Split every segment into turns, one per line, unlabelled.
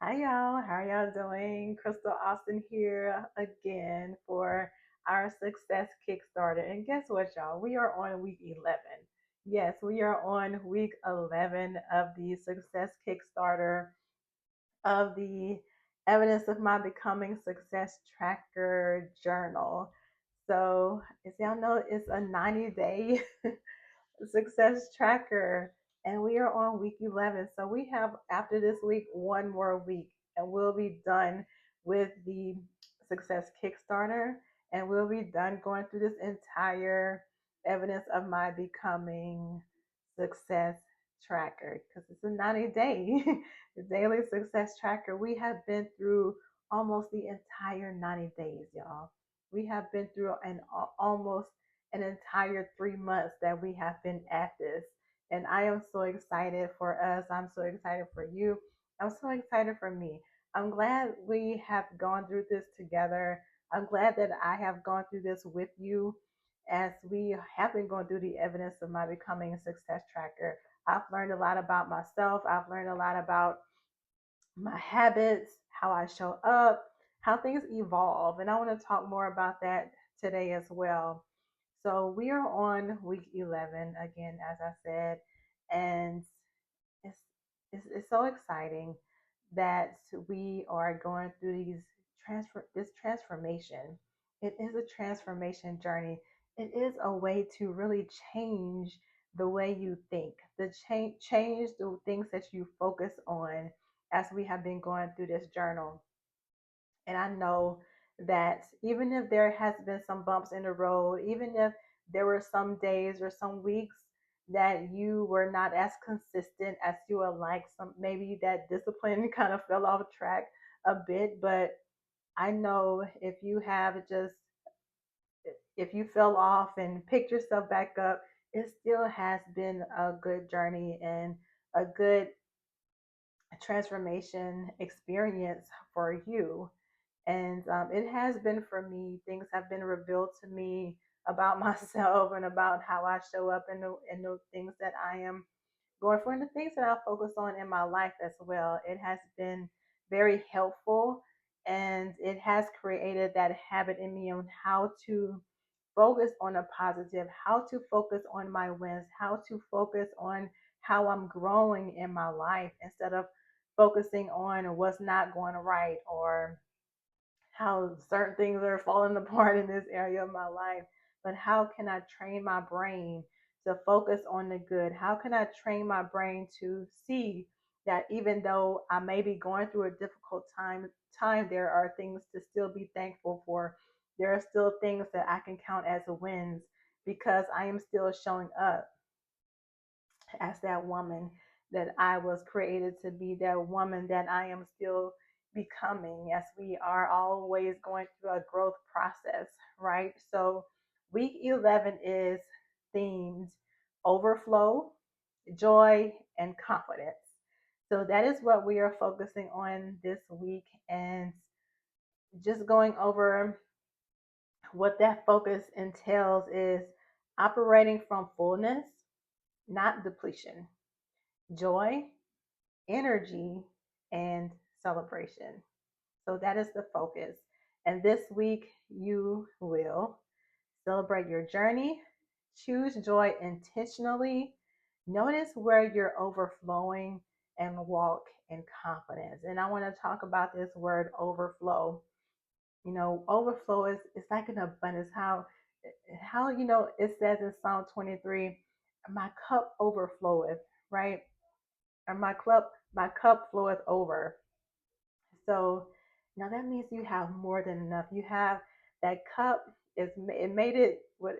Hi y'all, how are y'all doing? Crystal Austin here again for our Success Kickstarter. And guess what, y'all? We are on week 11. Yes, we are on week 11 of the Success Kickstarter of the Evidence of My Becoming Success Tracker Journal. So, as y'all know, it's a 90-day success tracker, and we are on week 11. So we have, after this week, one more week, and we'll be done with the Success Kickstarter, and we'll be done going through this entire Evidence of My Becoming Success Tracker, because it's a 90-day daily success tracker. We have been through almost the entire 90 days, y'all. We have been through almost an entire 3 months that we have been at this. And I am so excited for us. I'm so excited for you. I'm so excited for me. I'm glad we have gone through this together. I'm glad that I have gone through this with you as we have been going through the Evidence of My Becoming Success Tracker. I've learned a lot about myself. I've learned a lot about my habits, how I show up, how things evolve. And I want to talk more about that today as well. So we are on week 11 again, as I said, and it's it's so exciting that we are going through this transformation. It is a transformation journey. It is a way to really change the way you think, the change the things that you focus on as we have been going through this journal. And I know that even if there has been some bumps in the road, even if there were some days or some weeks that you were not as consistent as you would like, some maybe that discipline kind of fell off track a bit, but I know if you fell off and picked yourself back up, it still has been a good journey and a good transformation experience for you. And it has been for me. Things have been revealed to me about myself and about how I show up in the things that I am going for and the things that I focus on in my life as well. It has been very helpful, and it has created that habit in me on how to focus on a positive, how to focus on my wins, how to focus on how I'm growing in my life instead of focusing on what's not going right or how certain things are falling apart in this area of my life. But how can I train my brain to focus on the good? How can I train my brain to see that even though I may be going through a difficult time, there are things to still be thankful for. There are still things that I can count as wins because I am still showing up as that woman that I was created to be, that woman that I am still becoming, as we are always going through a growth process, right? So, week 11 is themed overflow, joy, and confidence. So, that is what we are focusing on this week, and just going over what that focus entails is operating from fullness, not depletion, joy, energy, and celebration. So that is the focus. And this week, you will celebrate your journey, choose joy intentionally, notice where you're overflowing, and walk in confidence. And I want to talk about this word overflow. Overflow is it's like an abundance. How it says in Psalm 23, my cup overfloweth, right? Or my cup floweth over. So now that means you have more than enough. You have that cup is it made it what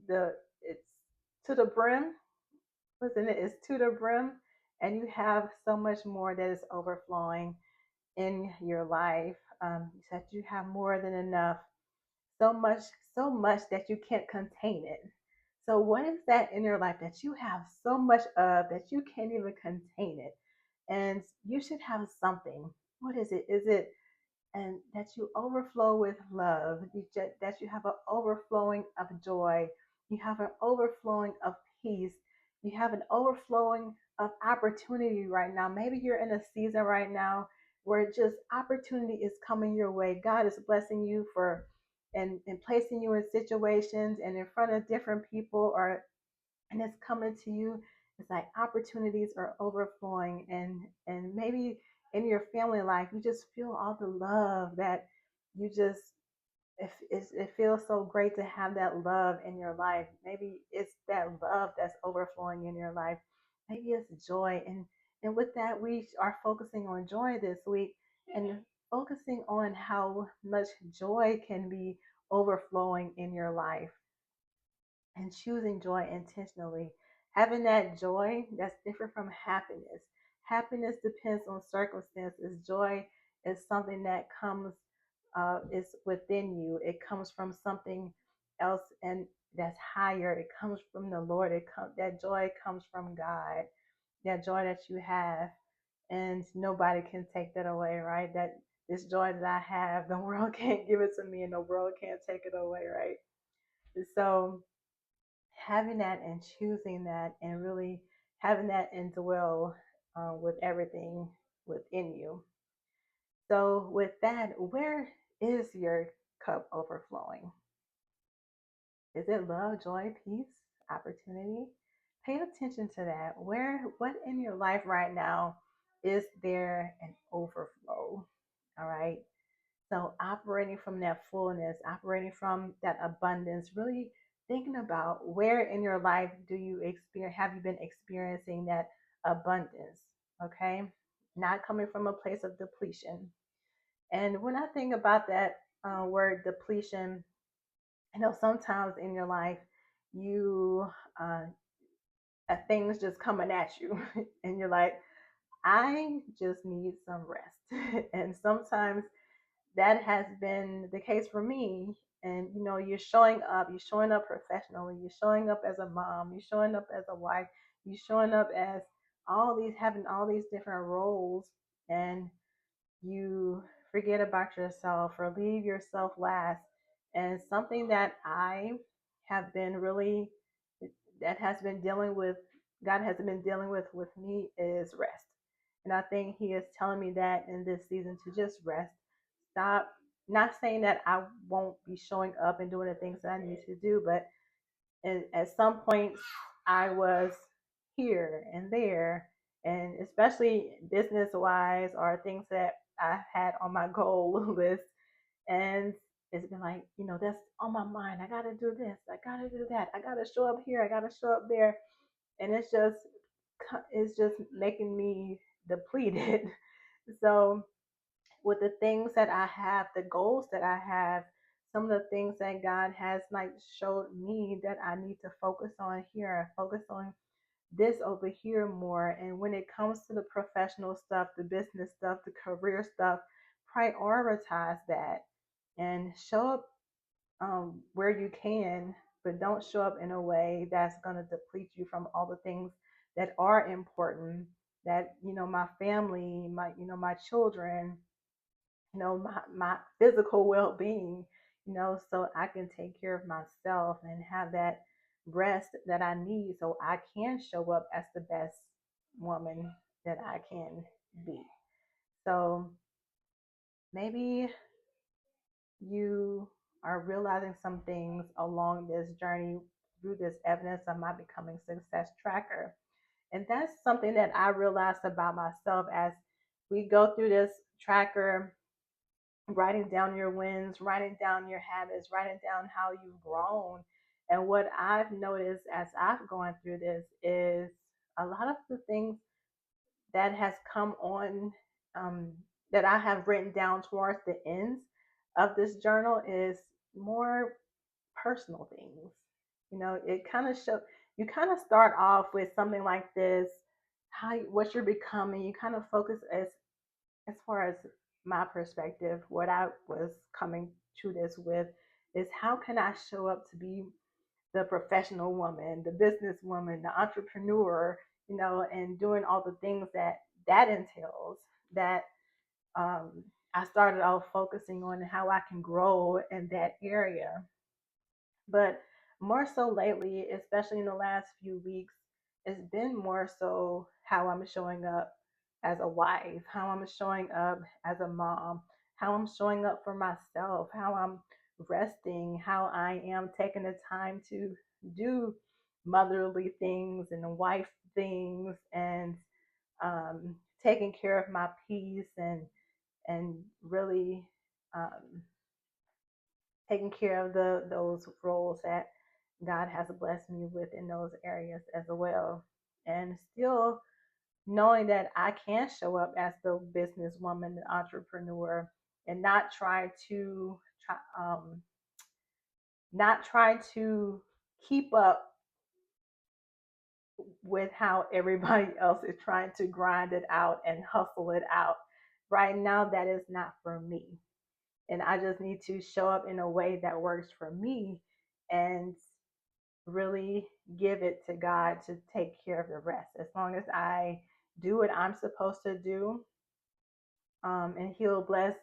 the it's to the brim. Listen, it is to the brim, and you have so much more that is overflowing in your life. You said you have more than enough. So much, so much that you can't contain it. So what is that in your life that you have so much of that you can't even contain it? And you should have something. What is it? Is it and that you overflow with love, that you have an overflowing of joy, you have an overflowing of peace, you have an overflowing of opportunity right now. Maybe you're in a season right now where just opportunity is coming your way. God is blessing you for and placing you in situations and in front of different people, or and it's coming to you. It's like opportunities are overflowing, and maybe in your family life you just feel all the love that you just it feels so great to have that love in your life. Maybe it's that love that's overflowing in your life. Maybe it's joy. And with that, we are focusing on joy this week and focusing on how much joy can be overflowing in your life and choosing joy intentionally. Having that joy that's different from happiness. Happiness depends on circumstances. Joy is something that comes, is within you. It comes from something else, and that's higher. It comes from the Lord. That joy comes from God. That joy that you have, and nobody can take that away, right? That this joy that I have, the world can't give it to me, and the world can't take it away, right? So having that and choosing that and really having that indwell with everything within you. So, with that, where is your cup overflowing? Is it love, joy, peace, opportunity? Pay attention to that. What in your life right now is there an overflow? All right. So operating from that fullness, operating from that abundance, really thinking about where in your life do you experience, have you been experiencing that abundance? Okay. Not coming from a place of depletion. And when I think about that word depletion, I know sometimes in your life you uh, things just coming at you, and you're like, I just need some rest. And sometimes that has been the case for me. And you're showing up professionally, you're showing up as a mom, you're showing up as a wife, you're showing up as having all these different roles, and you forget about yourself or leave yourself last. And something that I have been really, that has been dealing with, God has been dealing with me, is rest. And I think He is telling me that in this season to just rest. Stop. Not saying that I won't be showing up and doing the things that I need to do, but at some points I was here and there, and especially business wise or things that I had on my goal list. And it's been like, that's on my mind. I got to do this. I got to do that. I got to show up here. I got to show up there. And it's just making me depleted. So with the things that I have, the goals that I have, some of the things that God has like showed me that I need to focus on here, focus on this over here more. And when it comes to the professional stuff, the business stuff, the career stuff, prioritize that and show up where you can, but don't show up in a way that's going to deplete you from all the things that are important. That my family, my children, my physical well-being, so I can take care of myself and have that rest that I need so I can show up as the best woman that I can be. So maybe you are realizing some things along this journey through this evidence of my becoming success tracker. And that's something that I realized about myself as we go through this tracker, writing down your wins, writing down your habits, writing down how you've grown. And what I've noticed as I've gone through this is a lot of the things that has come on, um, that I have written down towards the ends of this journal is more personal things. It kind of show you kind of start off with something like this, what you're becoming. You kind of focus as far as my perspective, what I was coming to this with is how can I show up to be the professional woman, the business woman, the entrepreneur, and doing all the things that entails. That I started off focusing on how I can grow in that area. But more so lately, especially in the last few weeks, it's been more so how I'm showing up as a wife, how I'm showing up as a mom, how I'm showing up for myself, how I'm resting, how I am taking the time to do motherly things and wife things, and taking care of my peace, and really um, taking care of those roles that God has blessed me with in those areas as well. And still knowing that I can show up as the businesswoman, the entrepreneur, and try, um, not try to keep up with how everybody else is trying to grind it out and hustle it out. Right now, that is not for me. And I just need to show up in a way that works for me, and really give it to God to take care of the rest. As long as I do what I'm supposed to do, and He'll bless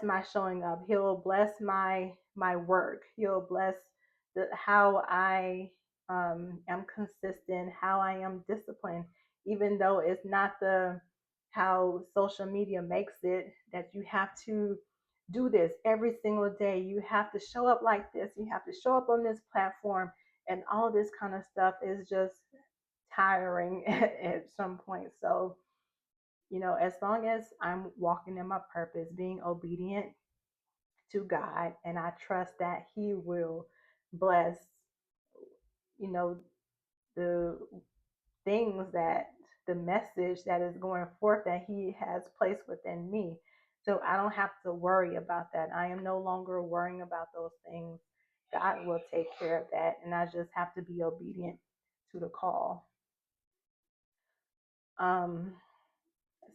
my showing up. He'll bless my work. He'll bless how I am consistent, how I am disciplined, even though it's not the how social media makes it, that you have to do this every single day. You have to show up like this. You have to show up on this platform, and all this kind of stuff is just tiring at some point. So, as long as I'm walking in my purpose, being obedient to God, and I trust that He will bless, you know, the things that the message that is going forth that He has placed within me. So I don't have to worry about that. I am no longer worrying about those things. God will take care of that. And I just have to be obedient to the call. Um,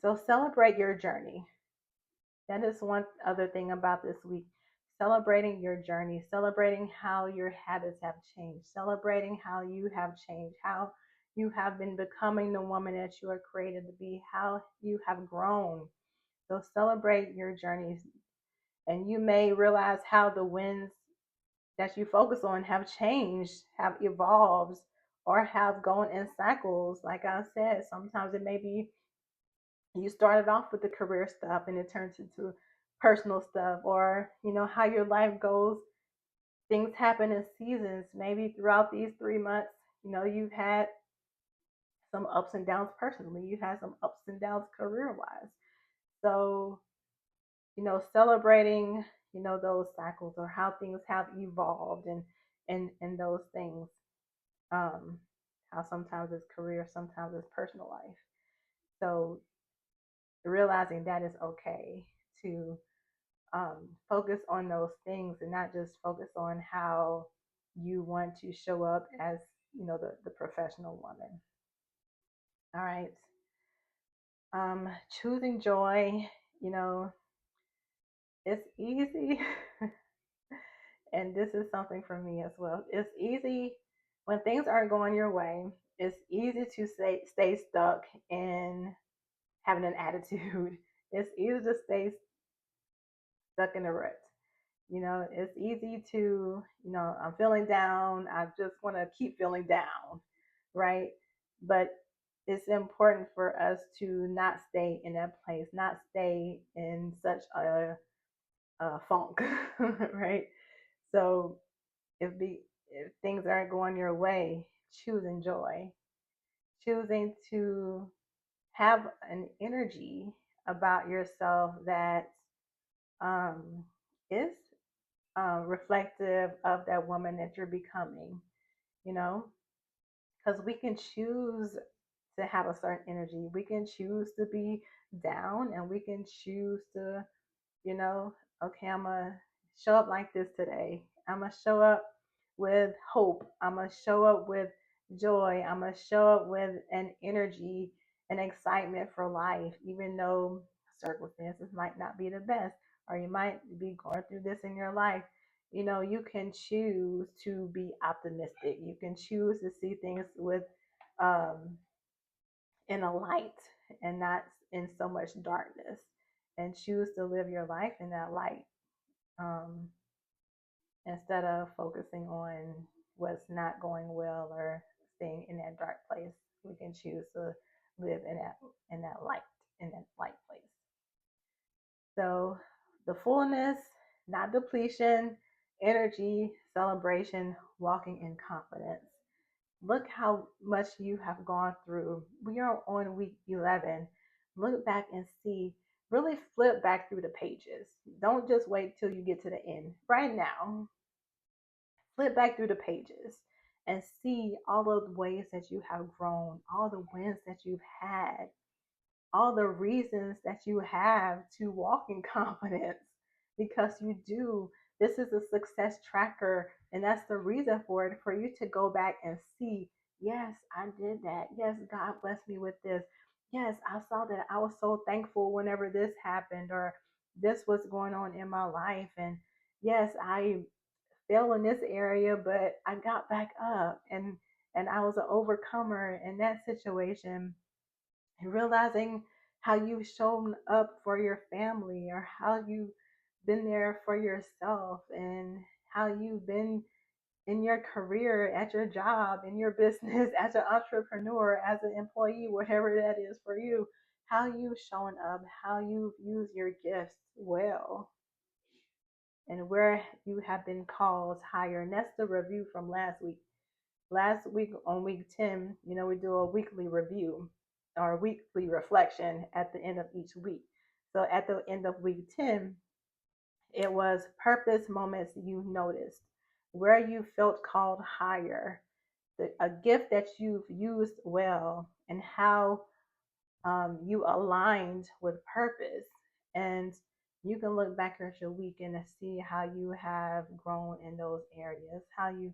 so celebrate your journey. That is one other thing about this week. Celebrating your journey, celebrating how your habits have changed, celebrating how you have changed, how you have been becoming the woman that you are created to be, how you have grown. So celebrate your journeys. And you may realize how the wins that you focus on have changed, have evolved, or have gone in cycles. Like I said, sometimes it may be you started off with the career stuff and it turns into personal stuff, or how your life goes. Things happen in seasons. Maybe throughout these 3 months, you've had some ups and downs personally, you've had some ups and downs career wise. So celebrating those cycles, or how things have evolved, and those things, um how sometimes it's career, sometimes it's personal life. So realizing that is okay to focus on those things, and not just focus on how you want to show up as the professional woman. All right. Choosing joy, you know it's easy. And this is something for me as well. It's easy when things aren't going your way. It's easy to stay stuck in having an attitude. It's easy to stay stuck in a rut. It's easy to, I'm feeling down. I just want to keep feeling down, right? But it's important for us to not stay in that place, not stay in such a funk, right? So if things aren't going your way, choosing joy, choosing to have an energy about yourself that um, is reflective of that woman that you're becoming, you know, because we can choose to have a certain energy. We can choose to be down, and we can choose to, you know, okay, I'm going to show up like this today. I'm going to show up with hope. I'm going to show up with joy. I'm going to show up with an energy and excitement for life, even though circumstances might not be the best, or you might be going through this in your life. You can choose to be optimistic. You can choose to see things with um, in a light, and not in so much darkness, and choose to live your life in that light, um, instead of focusing on what's not going well or staying in that dark place. We can choose to live in that light, in that light place. So the fullness, not depletion, energy, celebration, walking in confidence. Look how much you have gone through. We are on week 11. Look back and see, really flip back through the pages. Don't just wait till you get to the end. Right now, flip back through the pages and see all of the ways that you have grown, all the wins that you've had, all the reasons that you have to walk in confidence, because you do. This is a success tracker, and that's the reason for it, for you to go back and see, yes, I did that. Yes, God blessed me with this. Yes, I saw that. I was so thankful whenever this happened, or this was going on in my life. And yes, I fell in this area, but I got back up, and I was an overcomer in that situation. And realizing how you've shown up for your family, or how you've been there for yourself, and how you've been in your career, at your job, in your business, as an entrepreneur, as an employee, whatever that is for you, how you've shown up, how you've used your gifts well, and where you have been called higher. And that's the review from last week. Last week on week 10, we do a weekly review or weekly reflection at the end of each week. So at the end of week 10, it was purpose moments you noticed, where you felt called higher, a gift that you've used well, and how you aligned with purpose. And you can look back at your week and see how you have grown in those areas, how you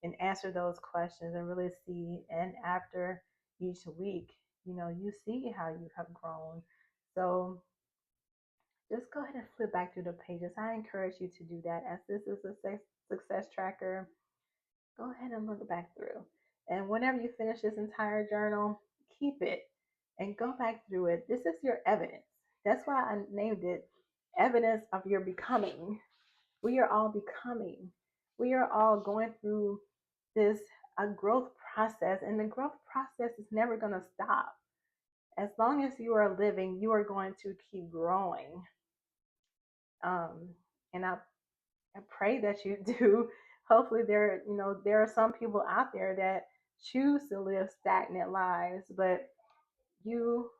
can answer those questions and really see. And after each week, you see how you have grown. So just go ahead and flip back through the pages. I encourage you to do that, as this is a success tracker. Go ahead and look back through. And whenever you finish this entire journal, keep it and go back through it. This is your evidence. That's why I named it Evidence of Your Becoming. We are all becoming. We are all going through this a growth process, and the growth process is never going to stop. As long as you are living, you are going to keep growing. And I pray that you do. Hopefully there are some people out there that choose to live stagnant lives, but you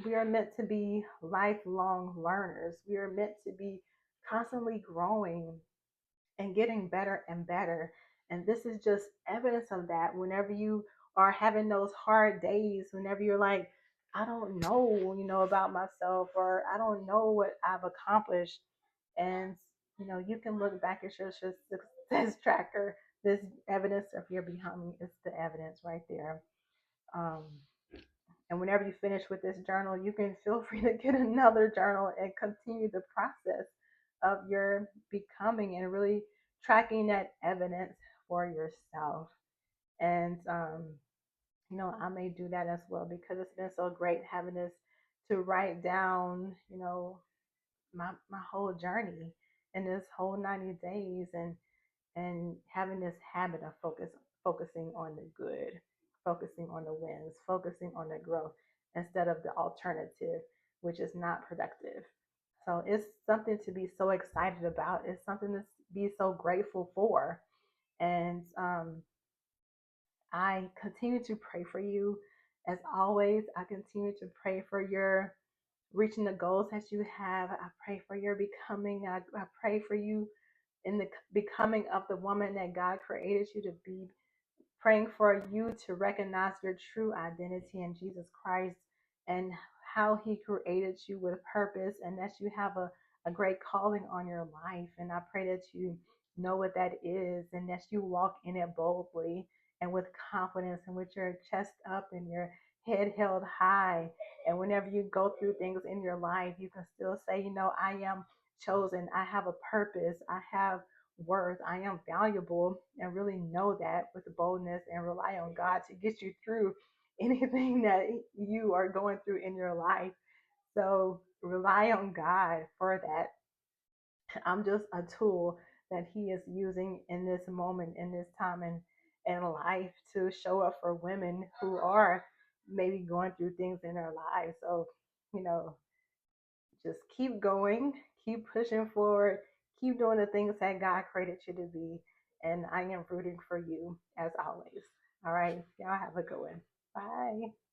we are meant to be lifelong learners. We are meant to be constantly growing and getting better and better. And this is just evidence of that. Whenever you are having those hard days, whenever you're like, I don't know, about myself, or I don't know what I've accomplished. And, you can look back at your success tracker. This evidence of your becoming is the evidence right there. Um, and whenever you finish with this journal, you can feel free to get another journal and continue the process of your becoming and really tracking that evidence for yourself. And, I may do that as well, because it's been so great having this to write down, my whole journey in this whole 90 days, and having this habit of focusing on the good, focusing on the wins, focusing on the growth, instead of the alternative, which is not productive. So it's something to be so excited about. It's something to be so grateful for. And I continue to pray for you. As always, I continue to pray for your reaching the goals that you have. I pray for your becoming. I pray for you in the becoming of the woman that God created you to be, praying for you to recognize your true identity in Jesus Christ, and how he created you with purpose, and that you have a great calling on your life. And I pray that you know what that is, and that you walk in it boldly and with confidence, and with your chest up and your head held high. And whenever you go through things in your life, you can still say, I am chosen. I have a purpose. I have worth. I am valuable, and really know that with boldness, and rely on God to get you through anything that you are going through in your life. So rely on God for that. I'm just a tool that he is using in this moment, in this time, in life, to show up for women who are maybe going through things in their lives. So, you know, just keep going, keep pushing forward, keep doing the things that God created you to be. And I am rooting for you as always. All right. Y'all have a good one. Bye.